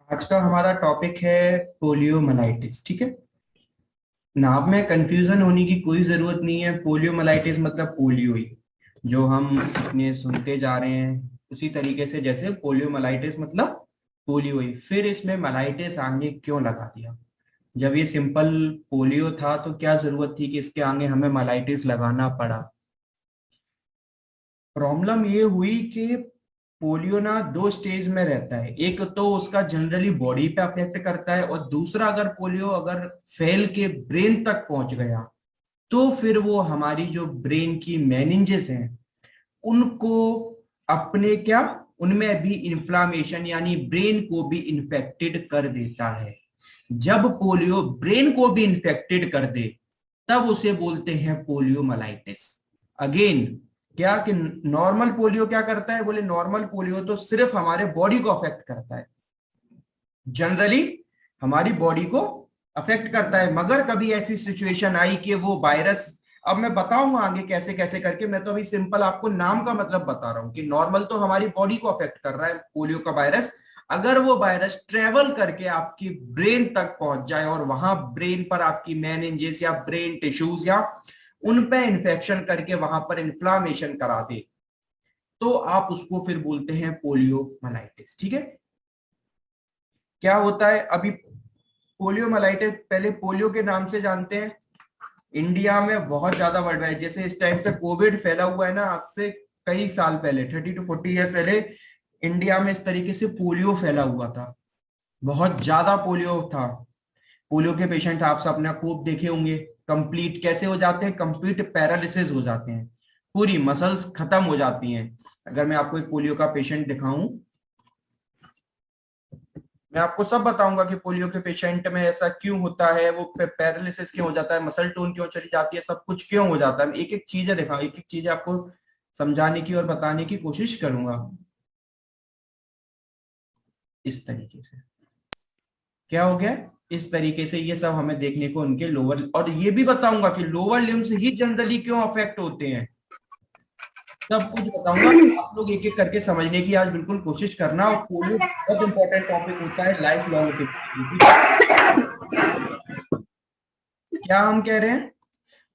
आज का हमारा टॉपिक है पोलियोमाइलिटिस। ठीक है। नाम में कंफ्यूजन होने की कोई जरूरत नहीं है। पोलियोमाइलिटिस मतलब पोलियो ही, जो हम इतने सुनते जा रहे हैं उसी तरीके से, जैसे पोलियोमाइलिटिस मतलब पोलियो ही। फिर इसमें माइलिटिस आगे क्यों लगा दिया? जब ये सिंपल पोलियो था तो क्या जरूरत थी कि इसके आगे हमें माइलिटिस लगाना पड़ा? प्रॉब्लम ये हुई कि पोलियो ना दो स्टेज में रहता है। एक तो उसका जनरली बॉडी पे अफेक्ट करता है, और दूसरा अगर पोलियो अगर फैल के ब्रेन तक पहुंच गया तो फिर वो हमारी जो ब्रेन की मेनिंजेस हैं उनको अपने क्या, उनमें भी इन्फ्लामेशन यानी ब्रेन को भी इन्फेक्टेड कर देता है। जब पोलियो ब्रेन को भी इन्फेक्टेड कर दे तब उसे बोलते हैं पोलियोमाइलिटिस। अगेन, क्या कि नॉर्मल पोलियो क्या करता है? बोले नॉर्मल पोलियो तो सिर्फ हमारे बॉडी को अफेक्ट करता है, जनरली हमारी बॉडी को अफेक्ट करता है। मगर कभी ऐसी सिचुएशन आई कि वो वायरस, अब मैं बताऊंगा आगे कैसे कैसे करके, मैं तो अभी सिंपल आपको नाम का मतलब बता रहा हूं कि नॉर्मल तो हमारी बॉडी को अफेक्ट कर रहा है पोलियो का वायरस। अगर वो वायरस ट्रेवल करके आपकी ब्रेन तक पहुंच जाए और वहां ब्रेन पर आपकी मेनिंजेस या ब्रेन टिश्यूज या उन पे इंफेक्शन करके वहां पर इन्फ्लामेशन करा दे, तो आप उसको फिर बोलते हैं पोलियोमाइलिटिस। ठीक है। क्या होता है अभी पोलियोमाइलिटिस? पहले पोलियो के नाम से जानते हैं। इंडिया में बहुत ज्यादा वर्ल्ड वाइड, जैसे इस टाइम से कोविड फैला हुआ है ना, आज से कई साल पहले 30 to 40 ईयर पहले इंडिया में इस तरीके से पोलियो फैला हुआ था। बहुत ज्यादा पोलियो था। पोलियो के पेशेंट आप सब अपने खूब देखे होंगे। कंप्लीट कैसे हो जाते हैं? कंप्लीट पैरालिसिस हो जाते हैं, पूरी मसल्स खत्म हो जाती हैं। अगर मैं आपको एक पोलियो का पेशेंट दिखाऊं, मैं आपको सब बताऊंगा कि पोलियो के पेशेंट में ऐसा क्यों होता है, वो पैरालिसिस क्यों हो जाता है, मसल टोन क्यों चली जाती है, सब कुछ क्यों हो जाता है। एक एक चीजें दिखाऊं, एक एक चीजें आपको समझाने की और बताने की कोशिश करूंगा। इस तरीके से क्या हो गया? इस तरीके से ये सब हमें देखने को उनके लोअर, और ये भी बताऊंगा कि लोअर लिम्स ही जनरली क्यों अफेक्ट होते हैं। सब कुछ बताऊंगा। आप लोग एक एक करके समझने की आज बिल्कुल कोशिश करना। और पोलियो बहुत इंपॉर्टेंट टॉपिक होता है लाइफ लॉन्ग के लिए। ठीक है। क्या हम कह रहे हैं?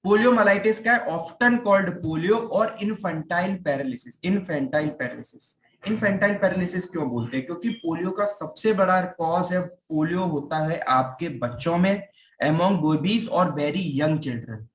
पोलियोमाइलिटिस क्या है? ऑफ्टन कॉल्ड पोलियो और infantile paralysis. Infantile paralysis, infantile paralysis क्यों बोलते हैं? क्योंकि पोलियो का सबसे बड़ा कॉज है, पोलियो होता है आपके बच्चों में, एमोंग बेबीज और वेरी यंग चिल्ड्रन।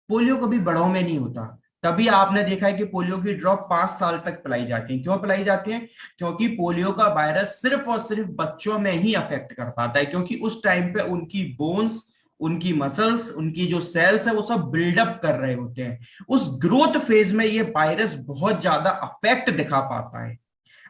पोलियो कभी बड़ों में नहीं होता। तभी आपने देखा है कि पोलियो की ड्रॉप 5 साल तक पिलाई जाती है। क्यों पिलाई जाती है? क्योंकि पोलियो का वायरस सिर्फ और सिर्फ बच्चों में ही अफेक्ट कर पाता है, क्योंकि उस टाइम पे उनकी बोन्स, उनकी मसल्स, उनकी जो सेल्स है वो सब बिल्डअप कर रहे होते हैं। उस ग्रोथ फेज में ये वायरस बहुत ज्यादा अफेक्ट दिखा पाता है।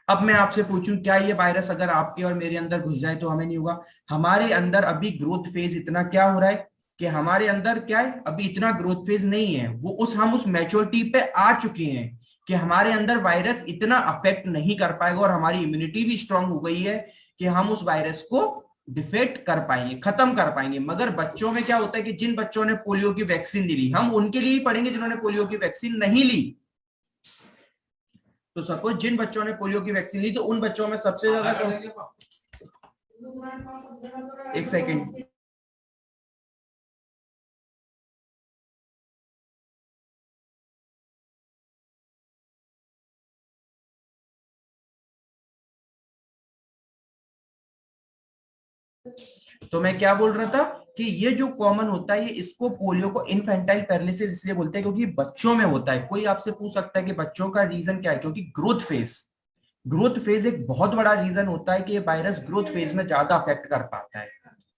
अब मैं आपसे पूछूं, क्या ये वायरस अगर आपके और मेरे अंदर घुस जाए तो हमें नहीं होगा? हमारे अंदर अभी ग्रोथ फेज इतना क्या हो रहा है कि हमारे अंदर क्या है, अभी इतना ग्रोथ फेज नहीं है, वो उस हम उस मैच्योरिटी पे आ चुके हैं कि हमारे अंदर वायरस इतना अफेक्ट नहीं कर पाएगा, और हमारी इम्यूनिटी भी स्ट्रांग हो गई है कि हम उस वायरस को डिफेक्ट कर पाएंगे, खत्म कर पाएंगे। मगर बच्चों में क्या होता है कि जिन बच्चों ने पोलियो की वैक्सीन नहीं ली, हम उनके लिए ही पढ़ेंगे जिन्होंने पोलियो की वैक्सीन नहीं ली। तो सपोज जिन बच्चों ने पोलियो की वैक्सीन ली तो उन बच्चों में सबसे ज्यादा एक सेकेंड, तो मैं क्या बोल रहा था कि ये जो कॉमन होता है, ये इसको पोलियो को इन्फेंटाइल पैरालिसिस इसलिए बोलते हैं क्योंकि बच्चों में होता है। कोई आपसे पूछ सकता है कि बच्चों का रीजन क्या है? क्योंकि ग्रोथ फेज एक बहुत बड़ा रीजन होता है कि ये वायरस ग्रोथ फेज में ज्यादा अफेक्ट कर पाता है।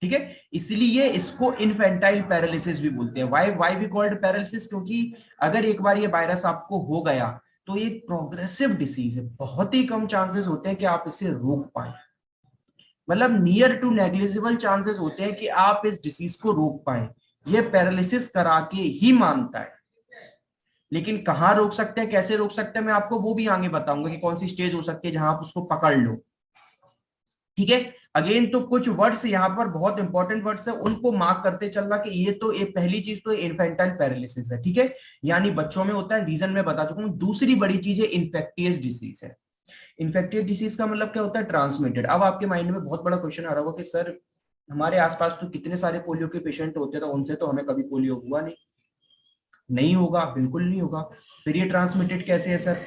ठीक है। इसलिए इसको इन्फेंटाइल पैरालिसिस भी बोलते हैं। Why we called paralysis? क्योंकि अगर एक बार ये वायरस आपको हो गया तो ये प्रोग्रेसिव डिसीज है, बहुत ही कम चांसेस होते हैं कि आप इसे रोक पाए। मतलब नियर टू नेग्लिजिबल चांसेस होते हैं कि आप इस डिसीज को रोक पाए। ये पैरालिसिस करा के ही मानता है। लेकिन कहां रोक सकते हैं, कैसे रोक सकते हैं, मैं आपको वो भी आगे बताऊंगा कि कौन सी स्टेज हो सकती है जहां आप उसको पकड़ लो। ठीक है। अगेन, तो कुछ वर्ड्स यहाँ पर बहुत इंपॉर्टेंट वर्ड्स है, उनको मार्क करते चलना कि ये तो ये पहली चीज तो इन्फेंटाइल पैरालिसिस है। ठीक है, यानी बच्चों में होता है, रीजन में बता चुका हूं। दूसरी बड़ी चीज है इन्फेक्टियस डिसीज है। इन्फेक्टियस डिसीज का मतलब क्या होता है? ट्रांसमिटेड। अब आपके माइंड में बहुत बड़ा क्वेश्चन आ रहा होगा कि सर हमारे आसपास तो कितने सारे पोलियो के पेशेंट होते हैं, तो उनसे तो हमें कभी पोलियो हुआ नहीं। नहीं होगा, बिल्कुल नहीं होगा। फिर ये ट्रांसमिटेड कैसे है सर?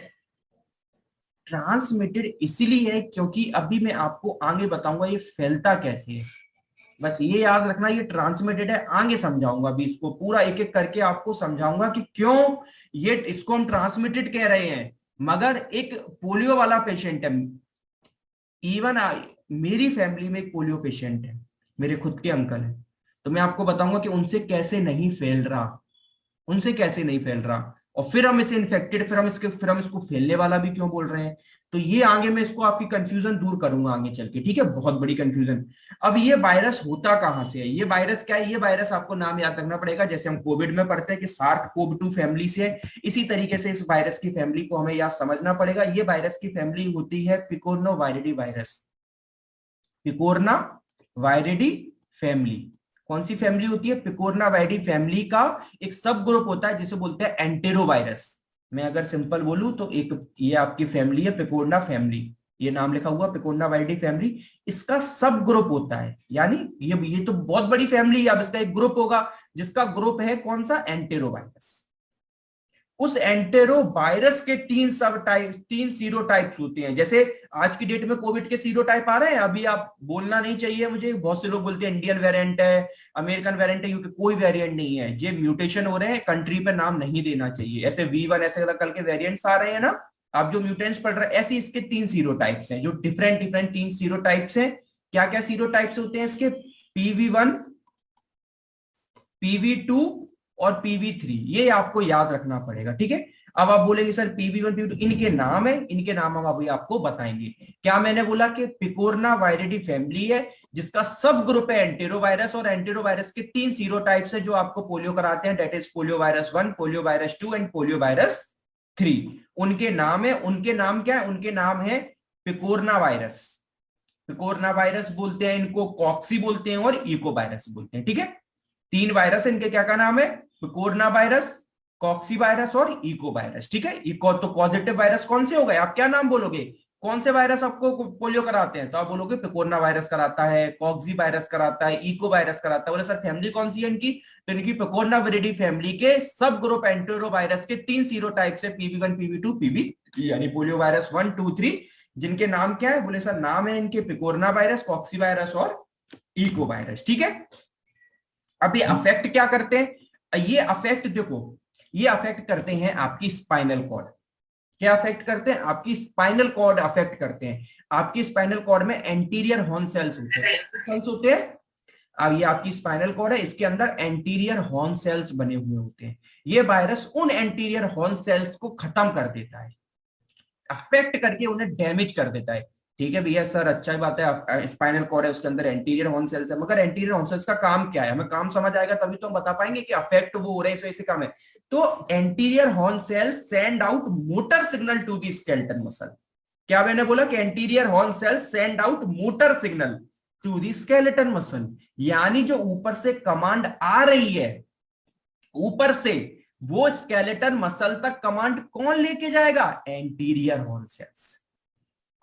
ट्रांसमिटेड इसीलिए है क्योंकि अभी मैं आपको आगे बताऊंगा ये फैलता कैसे है। बस ये याद रखना, ये ट्रांसमिटेड है, आगे समझाऊंगा अभी इसको पूरा एक एक करके आपको समझाऊंगा कि क्यों ये इसको हम ट्रांसमिटेड कह रहे हैं। मगर एक पोलियो वाला पेशेंट है, इवन मेरी फैमिली में एक पोलियो पेशेंट है, मेरे खुद के अंकल है, तो मैं आपको बताऊंगा कि उनसे कैसे नहीं फैल रहा, उनसे कैसे नहीं फैल रहा, और फिर हम इसे इन्फेक्टेड, फिर हम इसको फैलने वाला भी क्यों बोल रहे हैं। तो ये आगे मैं इसको आपकी कंफ्यूजन दूर करूंगा आगे चल के, ठीक है, बहुत बड़ी कंफ्यूजन। अब ये वायरस होता कहां से है? ये वायरस क्या है? ये वायरस आपको नाम याद रखना पड़ेगा, जैसे हम कोविड में पढ़ते हैं कि सार्क कोव 2 फैमिली से है, इसी तरीके से इस वायरस की फैमिली को हमें याद समझना पड़ेगा। ये वायरस की फैमिली होती है पिकोरनो वायरिडी वायरस, पिकोरना वायरिडी फैमिली। कौन सी फैमिली होती है? पिकोरना वायरिडी फैमिली का एक सब ग्रुप होता है जिसे बोलते हैं एंटेरोवायरस। मैं अगर सिंपल बोलूं तो एक ये आपकी फैमिली है पिकोरना फैमिली, ये नाम लिखा हुआ पिकोरना वायरिडी फैमिली, इसका सब ग्रुप होता है। यानी ये तो बहुत बड़ी फैमिली है, अब इसका एक ग्रुप होगा जिसका ग्रुप है कौन सा? एंटेरोवायरस। उस एंटेरो वायरस के 3 सीरो टाइप्स होते हैं। जैसे आज की डेट में कोविड के सीरो टाइप आ रहे हैं, अभी आप बोलना नहीं चाहिए मुझे, बहुत से लोग बोलते हैं इंडियन वेरिएंट है, अमेरिकन वेरिएंट है, यूके, कोई वेरिएंट नहीं है, ये म्यूटेशन हो रहे हैं, कंट्री पे नाम नहीं देना चाहिए। ऐसे V1 ऐसे कल के वेरिएंट्स आ रहे हैं ना, आप जो म्यूटेंट्स पढ़ रहे हैं, ऐसे इसके 3 सीरो टाइप्स हैं, जो डिफरेंट डिफरेंट 3 सीरो टाइप्स हैं। क्या क्या सीरो टाइप्स होते हैं इसके? PV1, PV2 और PV3, ये आपको याद रखना पड़ेगा, ठीक है। अब आप बोलेंगे सर PV1 PV2 इनके नाम है, इनके नाम हम अभी आपको बताएंगे। क्या मैंने बोला कि पिकोरना वायरिडी फैमिली है जिसका सब ग्रुप है एंटेरोवायरस, और एंटेरोवायरस के 3 सीरो टाइप्स है जो आपको पोलियो कराते हैं, that is polio virus 1, polio virus 2 and polio virus 3। उनके नाम है, उनके नाम क्या है? उनके नाम है पिकोरना वायरस, पिकोरना वायरस बोलते हैं इनको, कॉक्सी बोलते हैं और इको वायरस बोलते हैं, ठीक है। 3 वायरस है इनके, क्या का नाम है? कोरोना वायरस, कॉक्सी वायरस और इको वायरस, ठीक है। इको तो पॉजिटिव वायरस कौन से हो गए? आप क्या नाम बोलोगे? कौन से वायरस आपको पोलियो कराते हैं? तो आप बोलोगे पिकोरना वायरस कराता है, कॉक्सी वायरस कराता है, इको वायरस कराता है। बोले सर फैमिली कौन सी है इनकी? तो इनकी पिकोरना वायरिडी फैमिली के सब ग्रुप एंटेरो वायरस के 3 सीरो टाइप्स है, PV1 PV2 PV3, यानी पोलियो वायरस 1 2 3, जिनके नाम क्या है? बोले सर नाम है इनके पिकोरना वायरस, कॉक्सी वायरस और इको वायरस, ठीक है। अब ये अफेक्ट क्या करते हैं? ये अफेक्ट देखो, ये अफेक्ट करते हैं आपकी स्पाइनल कॉर्ड। क्या अफेक्ट करते हैं? आपकी स्पाइनल कॉर्ड अफेक्ट करते हैं। आपकी स्पाइनल कॉर्ड में एंटीरियर हॉर्न सेल्स होते हैं, सेल्स होते हैं। अब ये आपकी स्पाइनल कॉर्ड है, इसके अंदर एंटीरियर हॉर्न सेल्स बने हुए होते हैं। ये वायरस उन एंटीरियर हॉर्न सेल्स को खत्म कर देता है, अफेक्ट करके उन्हें डैमेज कर देता है। ठीक है भैया सर, अच्छा ही बात है, स्पाइनल कॉर्ड है उसके अंदर एंटीरियर हॉर्न सेल्स है, मगर एंटीरियर हॉर्न सेल्स का काम क्या है? हमें काम समझ आएगा तभी तो हम बता पाएंगे कि अफेक्ट वो हो रहे हैं इस वजह से काम है। तो anterior horn cells send out motor signal to the skeleton muscle. क्या मैंने बोला कि anterior horn cells send out motor signal to the skeleton muscle, यानी जो ऊपर से कमांड आ रही है, ऊपर से वो स्केलेटन मसल तक कमांड कौन लेके जाएगा? Anterior horn cells.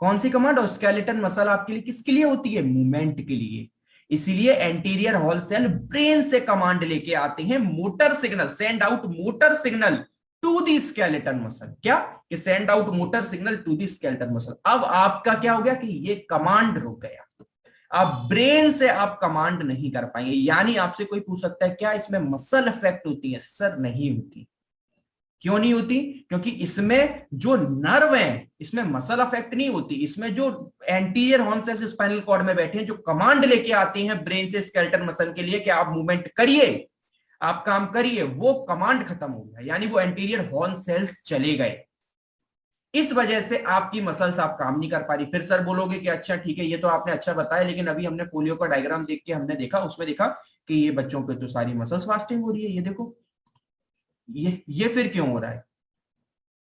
कौन सी कमांड? और स्केलेटन मसल आपके लिए किसके लिए होती है? मूवमेंट के लिए। इसीलिए एंटीरियर हॉर्न सेल ब्रेन से कमांड लेके आते हैं, motor signal, send out motor signal to the skeleton muscle. क्या? कि send out motor signal to the skeleton muscle. अब आपका क्या हो गया कि ये कमांड रुक गया, अब ब्रेन से आप कमांड नहीं कर पाएंगे। यानी आपसे कोई पूछ सकता है क्या इसमें मसल इफेक्ट होती है? सर नहीं होती। क्यों नहीं होती? क्योंकि इसमें जो नर्व है, इसमें मसल अफेक्ट नहीं होती। इसमें जो anterior horn cells spinal cord में बैठे हैं, जो कमांड लेके आते हैं ब्रेन से स्केलेटन मसल के लिए कि आप मूवमेंट करिए, आप काम करिए, वो कमांड खत्म हो गया, यानी वो एंटीरियर हॉर्न सेल्स चले गए। इस वजह से आपकी मसल्स आप काम नहीं कर पा रही। फिर सर बोलोगे कि अच्छा ठीक है, ये तो आपने अच्छा बताया, लेकिन अभी हमने पोलियो का डायग्राम देख के हमने देखा, उसमें देखा कि ये बच्चों पे तो सारी मसल्स फास्टिंग हो रही है, ये देखो, ये फिर क्यों हो रहा है?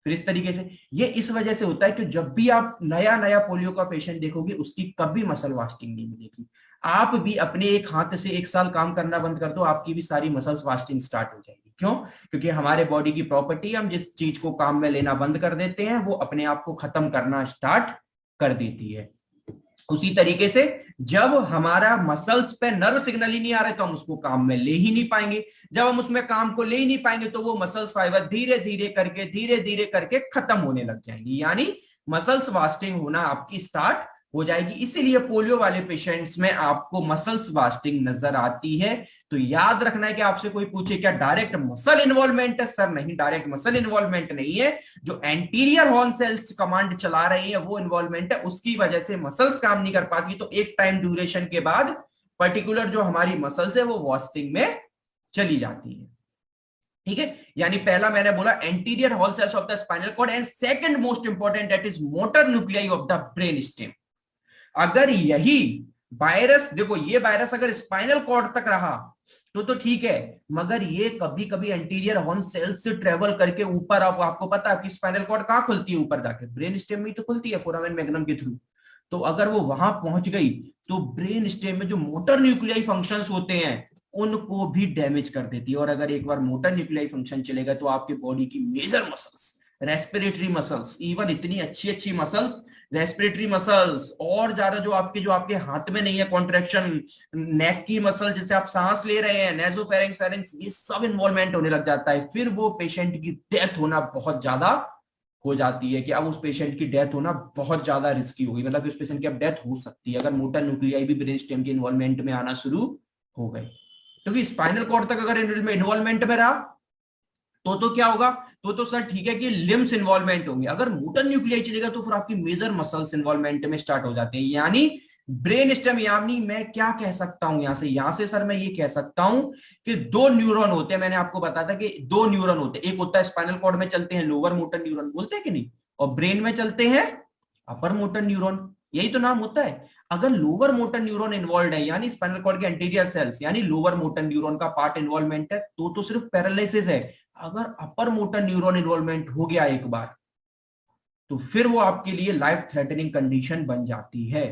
फिर इस तरीके से ये इस वजह से होता है कि जब भी आप नया नया पोलियो का पेशेंट देखोगे, उसकी कभी मसल वास्टिंग नहीं मिलेगी। आप भी अपने एक हाथ से 1 साल काम करना बंद कर दो, आपकी भी सारी मसल्स वास्टिंग स्टार्ट हो जाएगी। क्यों? क्योंकि हमारे बॉडी की प्रॉपर्टी, हम जिस चीज को काम में लेना बंद कर देते हैं वो अपने आप को खत्म करना स्टार्ट कर देती है। उसी तरीके से जब हमारा मसल्स पे नर्व सिग्नल ही नहीं आ रहे तो हम उसको काम में ले ही नहीं पाएंगे। जब हम उसमें काम को ले ही नहीं पाएंगे तो वो मसल्स फाइबर धीरे धीरे करके खत्म होने लग जाएंगी, यानी मसल्स वास्टिंग होना आपकी स्टार्ट हो जाएगी। इसीलिए पोलियो वाले पेशेंट्स में आपको मसल्स वास्टिंग नजर आती है। तो याद रखना है कि आपसे कोई पूछे क्या डायरेक्ट मसल इन्वॉल्वमेंट है, सर नहीं, डायरेक्ट मसल इन्वॉल्वमेंट नहीं है। जो एंटीरियर हॉर्न सेल्स कमांड चला रही है वो इन्वॉल्वमेंट है, उसकी वजह से मसल्स काम नहीं कर पाती। तो एक टाइम ड्यूरेशन के बाद पर्टिकुलर जो हमारी मसल्स है वो वास्टिंग में चली जाती है। ठीक है, यानी पहला मैंने बोला anterior horn cells of the spinal cord, and second most important that is motor nuclei of the brain stem. अगर यही वायरस, देखो ये वायरस अगर स्पाइनल कॉर्ड तक रहा तो ठीक है, मगर ये कभी कभी एंटीरियर हॉर्न सेल से ट्रेवल करके ऊपर, आपको पता है कि स्पाइनल कॉर्ड कहां खुलती है, ऊपर जाके ब्रेन स्टेम में तो खुलती है, फोरामेन मैग्नम के थ्रू। तो अगर वो वहां पहुंच गई तो ब्रेन स्टेम में जो मोटर न्यूक्लियाई फंक्शंस होते हैं उनको भी डैमेज कर देती है। और अगर एक बार मोटर न्यूक्लियाई फंक्शन चलेगा तो आपके बॉडी की major muscles, respiratory muscles, even इतनी अच्छी अच्छी मसल्स, रेस्पिरेटरी मसल्स और ज्यादा जो आपके हाथ में नहीं है कॉन्ट्रैक्शन, नेक की मसल जैसे आप सांस ले रहे हैं, नेजोफेरिंक्स, फेरिंक्स, ये सब इन्वॉल्वमेंट होने लग जाता है। फिर वो पेशेंट की डेथ होना बहुत ज्यादा हो जाती है कि अब उस पेशेंट की डेथ होना बहुत ज्यादा रिस्की होगी, मतलब उस पेशेंट की अब डेथ हो सकती है अगर मोटर न्यूक्लियाई भी ब्रेन स्टेम के इन्वॉल्वमेंट में आना शुरू हो गए। क्योंकि स्पाइनल कॉर्ड तक अगर इन्वॉल्वमेंट में रहा तो क्या होगा, तो सर ठीक है कि लिम्स इन्वॉल्वमेंट होंगे। अगर मोटर न्यूक्लियाई चलेगा तो फिर आपकी मेजर मसल्स इन्वॉल्वमेंट में स्टार्ट हो जाते हैं। यानी ब्रेन स्टेम, यानी मैं क्या कह सकता हूं यहां से सर मैं ये कह सकता हूं कि दो न्यूरॉन होते हैं। मैंने आपको बताया था कि दो न्यूरॉन होते हैं, एक होता है स्पाइनल कॉर्ड में चलते हैं लोअर मोटर न्यूरॉन, बोलते हैं कि नहीं, और ब्रेन में चलते हैं अपर मोटर न्यूरॉन, यही तो नाम होता है। अगर लोअर मोटर न्यूरॉन इन्वॉल्व है, यानी स्पाइनल कॉर्ड के एंटीरियर सेल्स, यानी लोअर मोटर न्यूरॉन का पार्ट इन्वॉल्वमेंट है, तो सिर्फ पैरालिसिस है। अगर अपर मोटर न्यूरॉन इन्वॉल्वमेंट हो गया एक बार तो फिर वो आपके लिए लाइफ थ्रेटनिंग कंडीशन बन जाती है।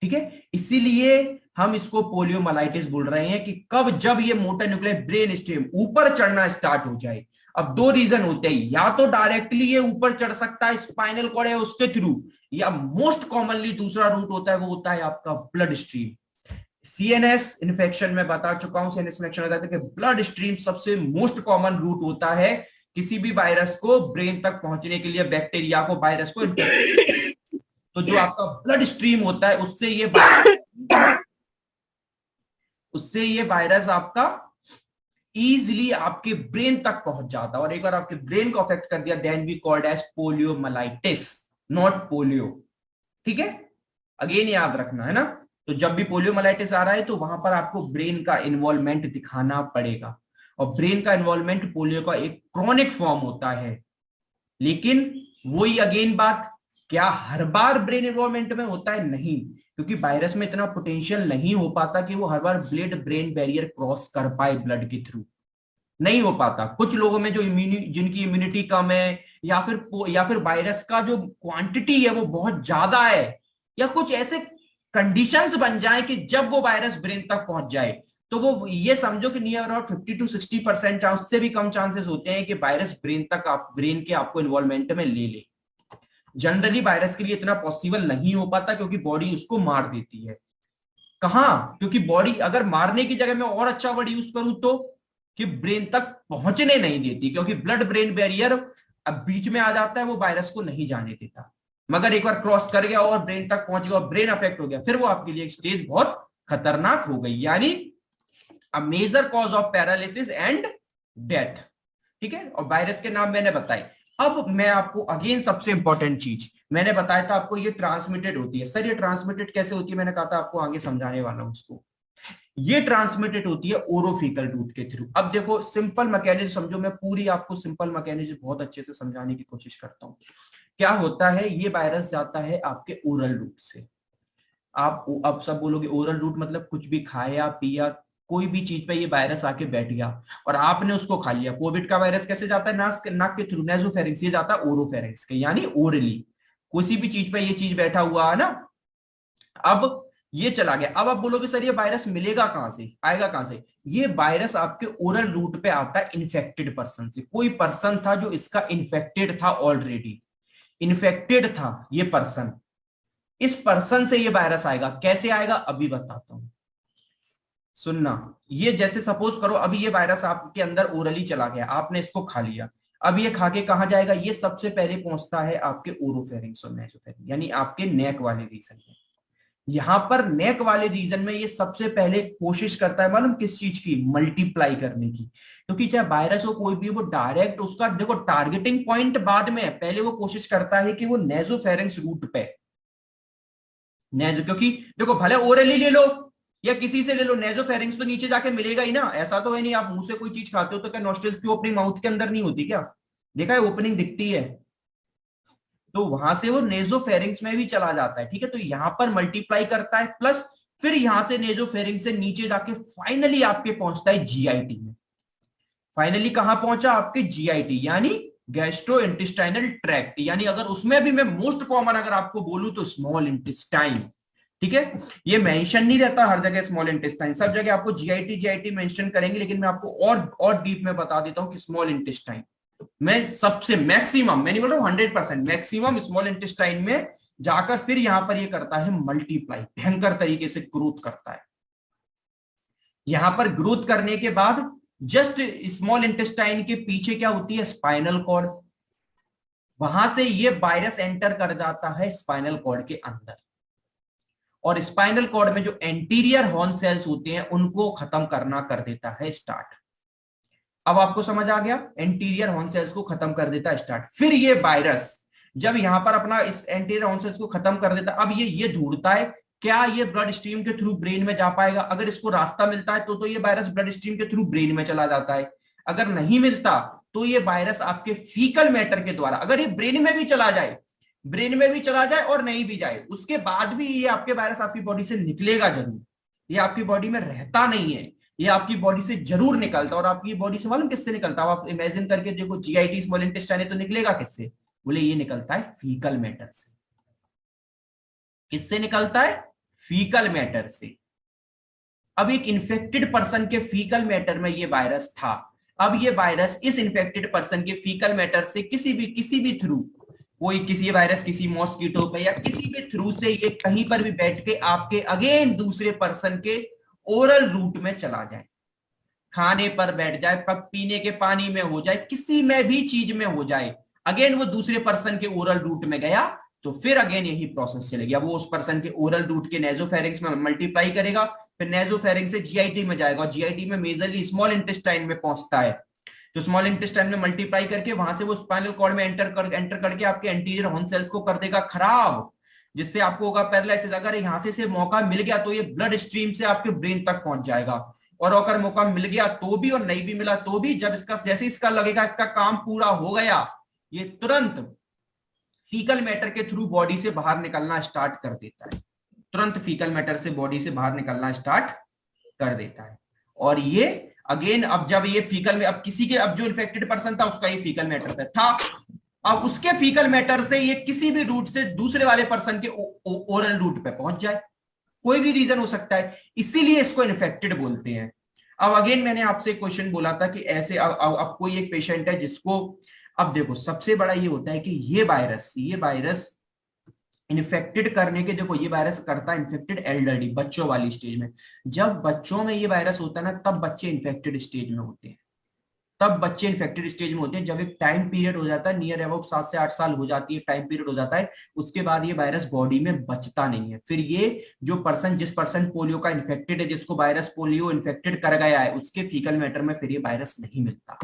ठीक है, इसीलिए हम इसको पोलियोमाइलाइटिस बोल रहे हैं कि कब, जब ये मोटर न्यूक्लियर ब्रेन स्टेम ऊपर चढ़ना स्टार्ट हो जाए। अब दो रीजन होते हैं, या तो डायरेक्टली ये ऊपर चढ़ सकता है स्पाइनल कॉर्ड है उसके थ्रू, या मोस्ट कॉमनली दूसरा रूट होता है, वो होता है आपका ब्लड स्ट्रीम। सीएनएस इन्फेक्शन में बता चुका हूं, सीएनएस इन्फेक्शन होता है कि ब्लड स्ट्रीम सबसे मोस्ट कॉमन रूट होता है किसी भी वायरस को ब्रेन तक पहुंचने के लिए, बैक्टीरिया को, वायरस को। तो जो आपका ब्लड स्ट्रीम होता है उससे ये वायरस आपका इजीली आपके ब्रेन तक पहुंच जाता है, और एक बार आपके ब्रेन को अफेक्ट कर दिया then we called as poliomyelitis, not polio. ठीक है, अगेन याद रखना है ना। तो जब भी पोलियोमाइलाइटिस आ रहा है तो वहां पर आपको ब्रेन का इन्वॉल्वमेंट दिखाना पड़ेगा, और ब्रेन का इन्वॉल्वमेंट पोलियो का एक क्रॉनिक फॉर्म होता है। लेकिन वही अगेन बात, क्या हर बार ब्रेन इन्वॉल्वमेंट में होता है? नहीं, क्योंकि वायरस में इतना पोटेंशियल नहीं हो पाता कि वो हर बार ब्लड ब्रेन बैरियर क्रॉस कर पाए, ब्लड के थ्रू नहीं हो पाता। कुछ लोगों में जो जिनकी इम्यूनिटी कम है, या फिर वायरस का जो क्वांटिटी है वो बहुत ज्यादा है, या कुछ ऐसे कंडीशंस बन जाए कि जब वो वायरस ब्रेन तक पहुंच जाए तो वो ये समझो कि नियर अबाउट 50 to 60% चांस से भी कम चांसेस होते हैं कि वायरस ब्रेन के आपको इन्वॉल्वमेंट में ले ले। जनरली वायरस के लिए इतना पॉसिबल नहीं हो पाता क्योंकि बॉडी उसको मार देती है। कहां? क्योंकि बॉडी अगर मारने की जगह मैं और अच्छा वर्ड यूज करूं तो कि ब्रेन तक पहुंचने नहीं देती, क्योंकि ब्लड ब्रेन बैरियर अब बीच में आ जाता है, वो वायरस को नहीं जाने देता। मगर एक बार क्रॉस कर गया और ब्रेन तक पहुंच गया और ब्रेन अफेक्ट हो गया, फिर वो आपके लिए एक स्टेज बहुत खतरनाक हो गई, यानी a major cause of paralysis and death. ठीक है, और वायरस के नाम मैंने बताए। अब मैं आपको अगेन सबसे इंपॉर्टेंट चीज मैंने बताया था आपको, ये ट्रांसमिटेड होती है। सर ये ट्रांसमिटेड कैसे होती है? मैंने कहा था आपको आगे समझाने वाला हूं उसको। ये ट्रांसमिटेड होती है ओरोफिकल रूट के थ्रू। अब देखो सिंपल मैकेनिज्म समझो, मैं पूरी आपको सिंपल मैकेनिज्म बहुत अच्छे से समझाने की कोशिश करता हूं। क्या होता है, ये वायरस जाता है आपके ओरल रूट से। आप अब सब बोलोगे ओरल रूट मतलब कुछ भी खाया पिया, कोई भी चीज पे ये वायरस आके बैठ गया और आपने उसको खा लिया। कोविड का वायरस कैसे जाता है? नाक के थ्रू, नेजोफेरिंक्स, ये जाता है ओरोफेरिंक्स के, यानी ओरली। किसी भी चीज पे ये चीज बैठा हुआ है ना, अब ये चला गया। अब आप बोलोगे सर ये वायरस मिलेगा कहां से, आएगा कहां से? ये वायरस आपके ओरल रूट पे आता है इन्फेक्टेड पर्सन से। कोई पर्सन था जो इसका इन्फेक्टेड था, ऑलरेडी इन्फेक्टेड था ये पर्सन, इस पर्सन से ये वायरस आएगा। कैसे आएगा अभी बताता हूं, सुनना। ये जैसे सपोज करो अभी ये वायरस आपके अंदर ओरली चला गया, आपने इसको खा लिया, अब ये खा के कहां जाएगा, ये सबसे पहले पहुंचता है आपके ओरोफेरिंग्स और नेसोफेरिंग, यानी आपके नेक वाले रीजन में। यहां पर नेक वाले रीजन में ये सबसे पहले कोशिश करता है, मालूम किस चीज की, मल्टीप्लाई करने की। क्योंकि चाहे वायरस हो कोई भी, वो डायरेक्ट उसका देखो टारगेटिंग पॉइंट बाद में है, पहले वो कोशिश करता है कि वो नेजोफेरिंग्स रूट पे नेजो, क्योंकि देखो भले ओरली ले लो या किसी से ले लो, नेजोफेरिंग्स तो नीचे जाके मिलेगा ही ना। ऐसा तो है नहीं आप मुंह से कोई चीज खाते हो तो क्या नॉस्ट्रिल्स की ओपनिंग माउथ के अंदर नहीं होती क्या, देखा है ओपनिंग दिखती है, तो वहां से वो नेजोफेरिंग्स में भी चला जाता है। ठीक है, तो यहां पर मल्टीप्लाई करता है, प्लस फिर यहां से नेजोफेरिंग्स से नीचे जाके फाइनली आपके पहुंचता है जीआईटी में। फाइनली कहां पहुंचा, आपके जीआईटी यानी गैस्ट्रो इंटेस्टाइनल ट्रैक्ट, यानी अगर उसमें भी मैं मोस्ट कॉमन अगर आपको बोलूं तो स्मॉल इंटेस्टाइन। ठीक है, ये मेंशन नहीं रहता हर जगह स्मॉल इंटेस्टाइन, सब जगह आपको जीआईटी जीआईटी मेंशन करेंगे, लेकिन मैं आपको और डीप में बता देता हूं कि स्मॉल इंटेस्टाइन में सबसे मैक्सिमम, मैं नहीं बोल रहा हूं 100%, मैक्सिमम स्मॉल इंटेस्टाइन में जाकर फिर यहां पर ये करता है मल्टीप्लाई, भयंकर तरीके से ग्रोथ करता है। यहां पर ग्रोथ करने के बाद जस्ट स्मॉल इंटेस्टाइन के पीछे क्या होती है, स्पाइनल कॉर्ड, वहां से ये वायरस एंटर कर जाता है स्पाइनल कॉर्ड के अंदर, और स्पाइनल कॉर्ड में जो एंटीरियर हॉर्न सेल्स होते हैं उनको खत्म करना कर देता है स्टार्ट। अब आपको समझ आ गया, एंटीरियर हॉर्न सेल्स को खत्म कर देता है स्टार्ट। फिर ये वायरस जब यहां पर अपना इस एंटीरियर हॉर्न सेल्स को खत्म कर देता है, अब ये ढूंढता है क्या ये ब्लड स्ट्रीम के थ्रू ब्रेन में जा पाएगा। अगर इसको रास्ता मिलता है तो ये वायरस ब्लड स्ट्रीम के थ्रू ब्रेन में चला जाता है, अगर नहीं मिलता तो ये वायरस आपके फीकल मैटर के द्वारा, अगर ये ब्रेन में भी चला जाए, ब्रेन में भी चला जाए और नहीं भी जाए, उसके बाद भी ये आपके वायरस आपकी बॉडी से निकलेगा जरूर, ये आपकी बॉडी में रहता नहीं है, ये आपकी बॉडी से जरूर निकलता। और आपकी बॉडी से मालूम किससे निकलता है, आप इमेजिन करके देखो, जीआईटी स्मॉल इंटेस्टाइन है तो निकलेगा किससे, बोले ये निकलता है फीकल मैटर से। किससे निकलता है, फीकल मैटर से। अब एक इन्फेक्टेड पर्सन के फीकल मैटर में ये वायरस था, अब ये वायरस इस इन्फेक्टेड पर्सन के फीकल मैटर से किसी भी थ्रू, कोई किसी वायरस किसी मॉस्किटो पे या किसी भी थ्रू से ये कहीं पर भी बैठ के आपके अगेन दूसरे पर्सन के ओरल रूट में चला जाए, खाने पर बैठ जाए, पीने के पानी में हो जाए, किसी में भी चीज में हो जाए, अगेन वो दूसरे पर्सन के ओरल रूट में गया तो फिर अगेन यही प्रोसेस चलेगी। अब वो उस पर्सन के ओरल रूट के नेजोफेरिंग्स में मल्टीप्लाई करेगा, फिर नेजोफेरिंग्स से जीआईटी में जाएगा, जीआईटी में मेजरली स्मॉल इंटेस्टाइन में पहुंचता है, तो स्मॉल इंटेस्टाइन में मल्टीप्लाई करके वहां से वो स्पाइनल कॉर्ड में एंटर करके आपके एंटीरियर हॉर्न सेल्स को कर देगा खराब, जिससे आपको होगा पैरालिसिस। अगर यहां से मौका मिल गया तो ये ब्लड स्ट्रीम से आपके ब्रेन तक पहुंच जाएगा, और अगर मौका मिल गया तो भी और नहीं भी मिला तो भी, जब इसका जैसे इसका लगेगा इसका काम पूरा हो गया, ये तुरंत फीकल मैटर के थ्रू बॉडी से बाहर निकलना स्टार्ट कर देता है, तुरंत फीकल मैटर से बॉडी से बाहर निकलना स्टार्ट कर देता है। और ये अगेन अब जब ये फीकल में, अब किसी के, अब जो इन्फेक्टेड पर्सन था उसका ये फीकल मैटर पे था, अब उसके फीकल मैटर से ये किसी भी रूट से दूसरे वाले पर्सन के ओरल रूट पे पहुंच जाए, कोई भी रीजन हो सकता है, इसीलिए इसको इन्फेक्टेड बोलते हैं। अब अगेन मैंने आपसे एक क्वेश्चन बोला था कि ऐसे अब कोई एक पेशेंट है जिसको, अब देखो सबसे बड़ा ये होता है कि ये वायरस इन्फेक्टेड करने के, देखो ये वायरस करता है इन्फेक्टेड एल्डरली, बच्चों वाली स्टेज में। जब बच्चों में ये वायरस होता है ना, तब बच्चे इन्फेक्टेड स्टेज में होते हैं, तब बच्चे इन्फेक्टेड स्टेज में होते हैं। जब एक टाइम पीरियड हो जाता है, नियर अबाउट 7 से 8 साल हो जाती है, टाइम पीरियड हो जाता है, उसके बाद ये वायरस बॉडी में बचता नहीं है। फिर ये जो पर्सन, जिस पर्सन पोलियो का इन्फेक्टेड है, जिसको वायरस पोलियो इन्फेक्टेड कर गया है, उसके फीकल मैटर में फिर ये वायरस नहीं मिलता।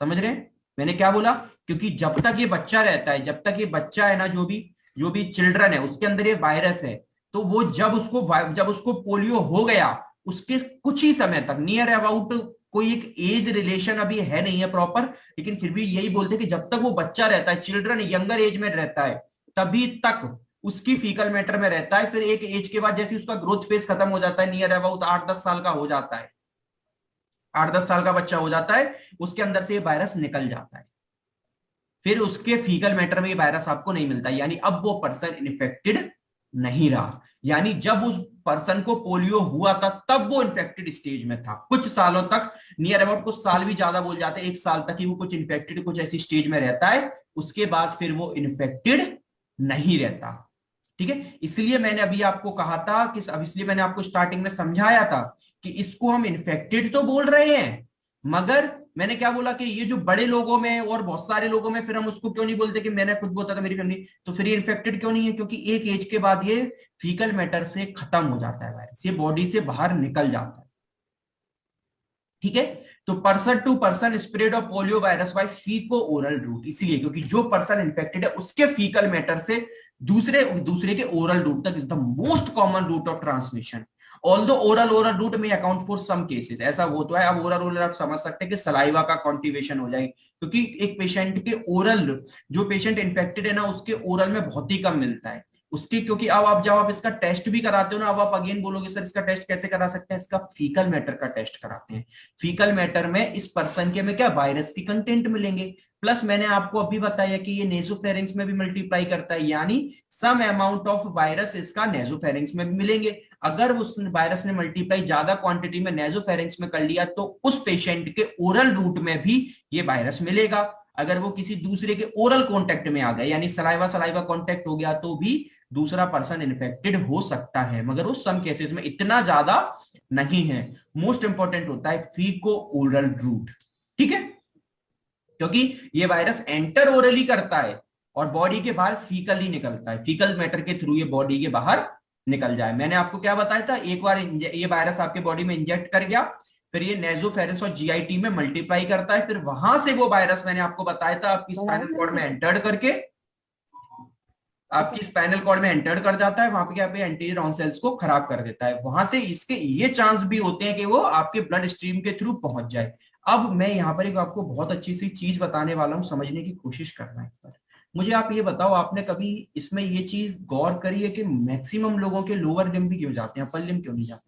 समझ रहे हैं मैंने क्या बोला, क्योंकि जब तक ये बच्चा रहता है, जब तक ये बच्चा है ना, जो भी चिल्ड्रन है उसके अंदर ये वायरस है, तो वो जब उसको पोलियो हो गया, उसके कुछ ही समय तक, नियर अबाउट, कोई एक एज रिलेशन अभी है नहीं है प्रॉपर, लेकिन फिर भी यही बोलते हैं कि जब तक वो बच्चा रहता है, चिल्ड्रन यंगर एज में रहता है, तभी तक उसकी फीकल मैटर में रहता है। फिर एक एज के बाद जैसे उसका ग्रोथ फेज खत्म हो जाता है, नियर अबाउट 8-10 साल का हो जाता है, 8-10 साल का बच्चा हो जाता है, उसके अंदर से ये वायरस निकल जाता है, फिर उसके फीकल मैटर में ये वायरस आपको नहीं मिलता, यानी अब वो पर्सन इन्फेक्टेड नहीं रहा। यानी जब उस पर्सन को पोलियो हुआ था तब वो इन्फेक्टेड स्टेज में था, कुछ सालों तक, नियर अबाउट कुछ साल भी ज्यादा बोल जाते हैं, 1 साल तक ही वो कुछ इन्फेक्टेड कुछ ऐसी स्टेज में रहता है, उसके बाद फिर वो इन्फेक्टेड नहीं रहता। ठीक है, इसलिए मैंने अभी आपको कहा था कि, अब इसलिए मैंने आपको स्टार्टिंग में समझाया था कि इसको हम इन्फेक्टेड तो बोल रहे हैं, मगर मैंने क्या बोला कि ये जो बड़े लोगों में और बहुत सारे लोगों में, फिर हम उसको क्यों नहीं बोलते कि मैंने खुद बोला था मेरी फैमिली, तो फिर ये इन्फेक्टेड क्यों नहीं है? क्योंकि एक एज के बाद ये फीकल मैटर से खत्म हो जाता है वायरस, ये बॉडी से बाहर निकल जाता है। ठीक है, तो person to person spread of polio virus by faeco oral route, इसलिए क्योंकि जो पर्सन इन्फेक्टेड है उसके फीकल मैटर से दूसरे दूसरे के ओरल रूट तक is the most common route of transmission. Although oral route में अकाउंट फॉर सम केसेस, ऐसा वो तो है। अब ओरल आप समझ सकते हैं कि सलाइवा का कॉन्टिवेशन हो जाए, क्योंकि एक पेशेंट के ओरल, जो पेशेंट इन्फेक्टेड है ना, उसके ओरल में बहुत ही कम मिलता है उसकी, क्योंकि अब आप जब आप इसका टेस्ट भी कराते हो ना, अब आप अगेन बोलोगे सर इसका टेस्ट कैसे करा सकते हैं? इसका फीकल मैटर का टेस्ट कराते हैं। फीकल मैटर में इस पर्सन के में क्या वायरस की कंटेंट मिलेंगे, प्लस मैंने आपको अभी बताया कि ये नेसोफेरिंग्स में भी मल्टीप्लाई करता है, यानी सम अमाउंट ऑफ वायरस इसका नेसोफेरिंग्स में भी मिलेंगे। अगर उस वायरस ने मल्टीप्लाई ज्यादा क्वांटिटी में नेसोफेरिंग्स में कर लिया तो उस पेशेंट के ओरल रूट में भी ये वायरस मिलेगा। अगर वो किसी दूसरे के ओरल कॉन्टेक्ट में आ गए, यानी सलाइवा सलाइवा कॉन्टेक्ट हो गया, तो भी दूसरा पर्सन इन्फेक्टेड हो सकता है, मगर उस सम केसेस में इतना ज्यादा नहीं है। मोस्ट इंपॉर्टेंट होता है फीको ओरल रूट। ठीक है, क्योंकि ये वायरस एंटर ओरली करता है और बॉडी के बाहर फीकल ही निकलता है, फीकल मैटर के थ्रू ये बॉडी के बाहर निकल जाए। मैंने आपको क्या बताया था, एक बार ये वायरस आपके बॉडी में इंजेक्ट कर गया, फिर ये नेजोफेरेंस और जीआईटी में मल्टीप्लाई करता है, फिर वहां से वो वायरस मैंने आपको बताया था आपकी स्पाइनल कॉर्ड में एंटर्ड करके, आपकी स्पाइनल कॉर्ड में एंटर्ड कर जाता है, वहां पे क्या पे एंटीरियर ऑन सेल्स को खराब कर देता है। वहां से इसके ये चांस भी होते हैं कि वो आपके ब्लड स्ट्रीम के थ्रू पहुंच जाए। अब मैं यहाँ पर एक आपको बहुत अच्छी सी चीज बताने वाला हूँ, समझने की कोशिश करना है इस पर। मुझे आप ये बताओ, आपने कभी इसमें ये चीज गौर करी है कि मैक्सिमम लोगों के लोअर लिम्ब भी क्यों जाते हैं, अपर लिम्ब क्यों नहीं जाते?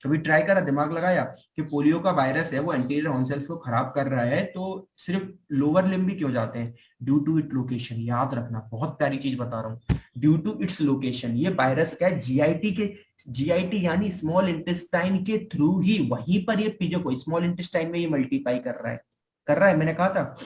कभी ट्राई करा, दिमाग लगाया कि पोलियो का वायरस है वो एंटीरियर हॉर्न सेल्स को खराब कर रहा है, तो सिर्फ लोअर लिम्ब भी क्यों जाते हैं? Due to it location. याद रखना, बहुत प्यारी चीज बता रहा हूँ, ड्यू टू इट्स लोकेशन। ये वायरस क्या है, जीआईटी के, जीआईटी यानी स्मॉल इंटेस्टाइन के थ्रू ही वहीं पर ये पीजो को स्मॉल इंटेस्टाइन में ये मल्टीप्लाई कर रहा है। मैंने कहा था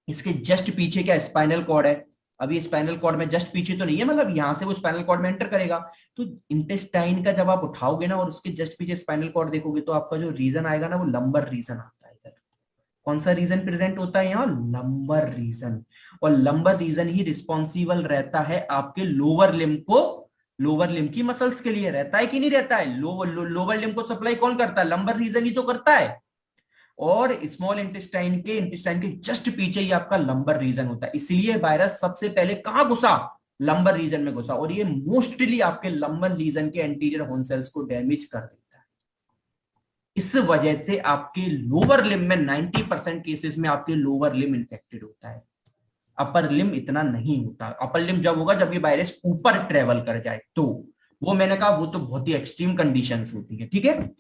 इसके जस्ट पीछे क्या स्पाइनल कॉर्ड है, अभी स्पाइनल कॉर्ड में जस्ट पीछे तो नहीं है, मतलब यहां से वो स्पाइनल कॉर्ड में एंटर करेगा। तो इंटेस्टाइन का जब आप उठाओगे ना और उसके जस्ट पीछे स्पाइनल कॉर्ड देखोगे, तो आपका जो रीजन आएगा ना वो लंबर रीजन आता है इधर। कौन सा रीजन प्रेजेंट होता है यहाँ? Lumbar region. और लंबर रीजन ही रिस्पॉन्सिबल रहता है आपके लोअर लिम्ब को, लोअर लिम्ब की मसल्स के लिए। रहता है कि नहीं रहता है? लोअर लिम्ब को सप्लाई कौन करता है? लंबर रीजन ही तो करता है। और स्मॉल इंटेस्टाइन के जस्ट पीछे ही आपका लंबर रीजन होता है। इसलिए वायरस सबसे पहले कहां घुसा? लंबर रीजन में घुसा, और ये मोस्टली आपके लंबर रीजन के एंटीरियर हॉर्न सेल्स को डैमेज कर देता है। इस वजह से आपके लोअर लिम्ब में 90% केसेस में आपके लोअर लिम्ब इंफेक्टेड होता है, अपर लिम्ब इतना नहीं होता। अपर लिम्ब जब होगा जब ये वायरस ऊपर ट्रेवल कर जाए, तो वो मैंने कहा वो तो बहुत ही एक्सट्रीम कंडीशंस होती है। ठीक है,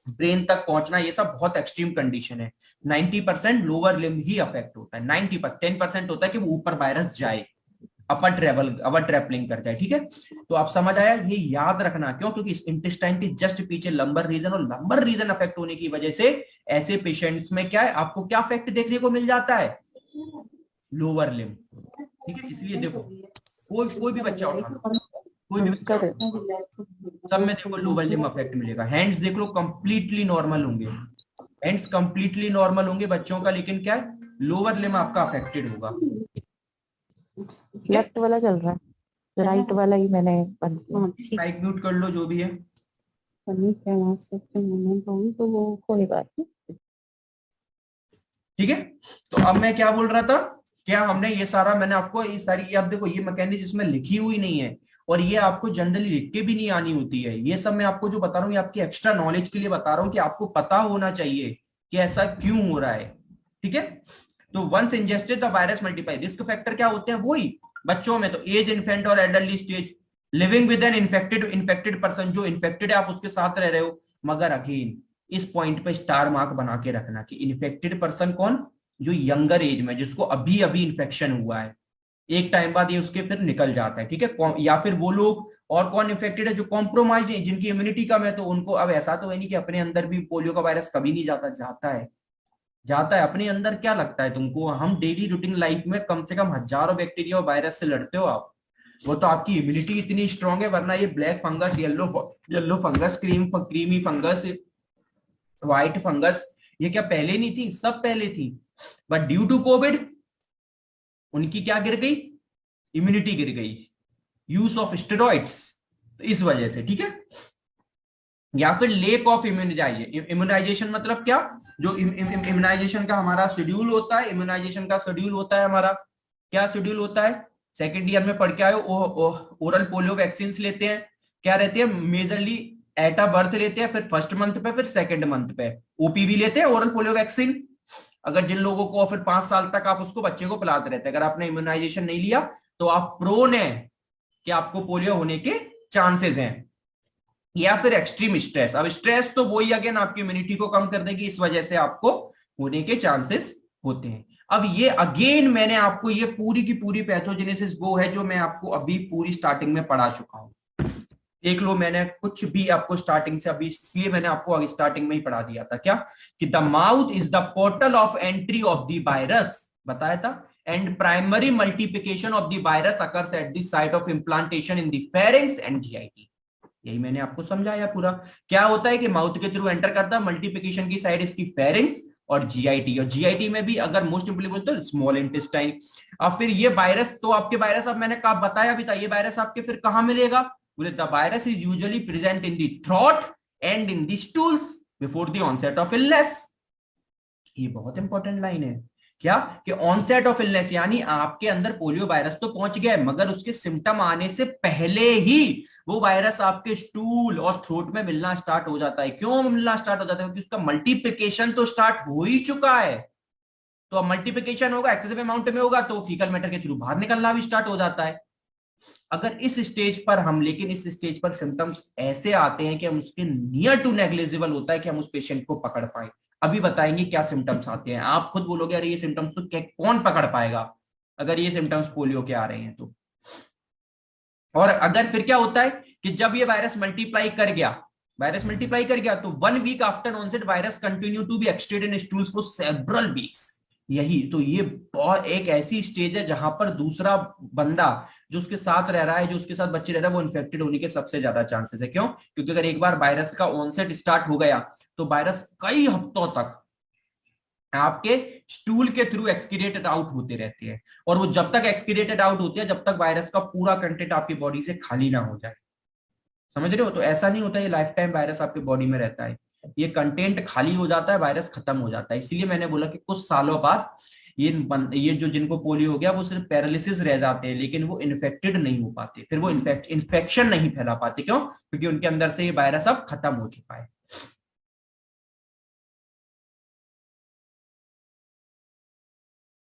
ब्रेन तक पहुंचना ये सब बहुत एक्सट्रीम कंडीशन है। 90% लोअर लिम्ब ही अफेक्ट होता है, 90%, 10% होता है कि वो ऊपर वायरस जाए, अपर ट्रेवलिंग कर जाए। ठीक है, तो आप समझ आया, ये याद रखना। क्यों? क्योंकि इस इंटेस्टाइन के जस्ट पीछे लंबर रीजन, और लंबर रीजन अफेक्ट होने की वजह से ऐसे पेशेंट्स में क्या है, आपको क्या अफेक्ट देखने को मिल जाता है? Lower limb. ठीक है, इसलिए देखो कोई भी बच्चा उठा लो, कोई भी बच्चा, सब में देखो लोअर लिम्ब अफेक्ट मिलेगा। हैंड्स देख लो कंप्लीटली नॉर्मल होंगे, हैंड्स कंप्लीटली नॉर्मल होंगे बच्चों का, लेकिन क्या है, लोअर लिम्ब आपका अफेक्टेड होगा। लेफ्ट वाला चल रहा है, राइट वाला ही मैंने बंद किया। माइक म्यूट कर लो जो भी है। तो वो कोई बात नहीं। ठीक है, तो अब मैं क्या बोल रहा था, क्या हमने ये सारा, मैंने आपको ये सारी, अब देखो ये मैकेनिज्म इसमें लिखी हुई नहीं है, और ये आपको जनरली लिख के भी नहीं आनी होती है। ये सब मैं आपको जो बता रहा हूँ ये आपकी एक्स्ट्रा नॉलेज के लिए बता रहा हूँ कि आपको पता होना चाहिए कि ऐसा क्यों हो रहा है। ठीक है, तो once ingested the virus multiply. Risk factor क्या होते हैं? वही बच्चों में तो एज, इन्फेंट और adult stage, living with an infected person, जो इन्फेक्टेड है आप उसके साथ रह रहे हो। मगर अगेन इस पॉइंट पे स्टार मार्क बना के रखना कि इन्फेक्टेड पर्सन कौन? जो यंगर एज में, जिसको अभी अभी इन्फेक्शन हुआ है, एक टाइम बाद ये उसके फिर निकल जाता है, ठीक है। या फिर वो लोग और कौन इन्फेक्टेड है जो कॉम्प्रोमाइज है, जिनकी इम्यूनिटी कम है, तो उनको अब ऐसा तो है नहीं कि अपने अंदर भी पोलियो का वायरस कभी नहीं जाता, जाता है, जाता है अपने अंदर। क्या लगता है तुमको, हम डेली रूटीन लाइफ में कम से कम हजारों बैक्टीरिया और वायरस से लड़ते हो आप, वो तो आपकी इम्यूनिटी इतनी स्ट्रांग है, वरना ये black fungus, yellow yellow fungus, creamy fungus, white fungus, ये क्या पहले नहीं थी? सब पहले थी, बट ड्यू टू कोविड उनकी क्या गिर गई, इम्यूनिटी गिर गई, यूज ऑफ स्टेरॉइड्स, तो इस वजह से, ठीक है। या फिर लेक ऑफ इम्यूनाइजेशन, मतलब क्या, जो इम्यूनाइजेशन का हमारा शेड्यूल होता है, इम्यूनाइजेशन का शेड्यूल होता है हमारा, क्या शेड्यूल होता है, सेकेंड ईयर में पढ़ के आए हो, ओरल पोलियो वैक्सीन लेते हैं, क्या रहते हैं, मेजरली एट अ बर्थ लेते हैं, फिर फर्स्ट मंथ पे, फिर सेकेंड मंथ पे ओपीवी लेते हैं, ओरल पोलियो वैक्सीन। अगर जिन लोगों को फिर 5 साल तक आप उसको बच्चे को पिलाते रहते हैं, अगर आपने इम्यूनाइजेशन नहीं लिया तो आप प्रोन है कि आपको पोलियो होने के चांसेस हैं। या फिर एक्सट्रीम स्ट्रेस, अब स्ट्रेस तो वही अगेन आपकी इम्यूनिटी को कम कर देगी, इस वजह से आपको होने के चांसेस होते हैं। अब ये अगेन मैंने आपको ये पूरी की पूरी पैथोजेनेसिस वो है जो मैं आपको अभी पूरी स्टार्टिंग में पढ़ा चुका हूं, देख लो, मैंने कुछ भी आपको स्टार्टिंग से अभी, इसलिए मैंने आपको स्टार्टिंग में ही पढ़ा दिया था, क्या कि the mouth is the portal of entry of the virus, बताया था, and primary multiplication of the virus occurs at the site of implantation in the pharynx and GIT. यही मैंने आपको समझाया पूरा, क्या होता है कि माउथ के थ्रू एंटर करता है, मल्टीप्लिकेशन की साइड इसकी फेरिंग्स और जीआईटी, और जीआईटी में भी अगर मोस्ट इंपॉर्टेंट तो स्मॉल इंटेस्टाइन। अब फिर ये वायरस, तो आपके वायरस, अब मैंने कहा बताया भी था, ये वायरस आपके फिर कहां मिलेगा, बोले the virus is usually present in the throat and in the stools before the onset of illness. ये बहुत इंपॉर्टेंट लाइन है, क्या कि ऑनसेट ऑफ इलनेस, यानी आपके अंदर पोलियो वायरस तो पहुंच गया है, मगर उसके सिम्टम आने से पहले ही वो वायरस आपके स्टूल और थ्रोट में मिलना स्टार्ट हो जाता है। क्यों मिलना स्टार्ट हो जाता है? क्योंकि उसका मल्टीप्लिकेशन तो स्टार्ट हो ही चुका है। तो अब मल्टीप्लिकेशन होगा, एक्सेसिव अमाउंट में होगा, तो फीकल मैटर के थ्रू बाहर निकलना भी स्टार्ट हो जाता है। अगर इस स्टेज पर हम, लेकिन इस स्टेज पर सिम्टम्स ऐसे आते हैं कि हम उसके नियर टू नेग्लिजिबल होता है कि हम उस पेशेंट को पकड़ पाए। अभी बताएंगे क्या सिम्टम्स आते हैं, आप खुद बोलोगे अरे ये सिम्टम्स तो कौन पकड़ पाएगा अगर ये सिम्टम्स पोलियो के आ रहे हैं तो। और अगर फिर क्या होता है कि जब ये वायरस मल्टीप्लाई कर गया, तो 1 week after onset virus continue to be excreted in stools for several weeks. यही तो, ये बहुत एक ऐसी स्टेज है जहां पर दूसरा बंदा जो उसके साथ रह रहा है, जो उसके साथ बच्चे रह रहा है, वो इन्फेक्टेड होने के सबसे ज्यादा चांसेस है। क्यों? क्योंकि अगर एक बार वायरस का ऑनसेट स्टार्ट हो गया तो वायरस कई हफ्तों तक आपके स्टूल के थ्रू एक्सक्रीटेड आउट होते रहते हैं, और वो जब तक एक्सक्रीटेड आउट होते हैं जब तक वायरस का पूरा कंटेंट आपकी बॉडी से खाली ना हो जाए। समझ रहे हो? तो ऐसा नहीं होता ये लाइफ टाइम वायरस आपके बॉडी में रहता है, ये कंटेंट खाली हो जाता है, वायरस खत्म हो जाता है। इसीलिए मैंने बोला कि कुछ सालों बाद ये जो जिनको पोलियो हो गया वो सिर्फ पैरालिसिस रह जाते हैं, लेकिन वो इन्फेक्टेड नहीं हो पाते, फिर वो इन्फेक्शन नहीं फैला पाते। क्यों? क्योंकि उनके अंदर से ये वायरस अब खत्म हो चुका है।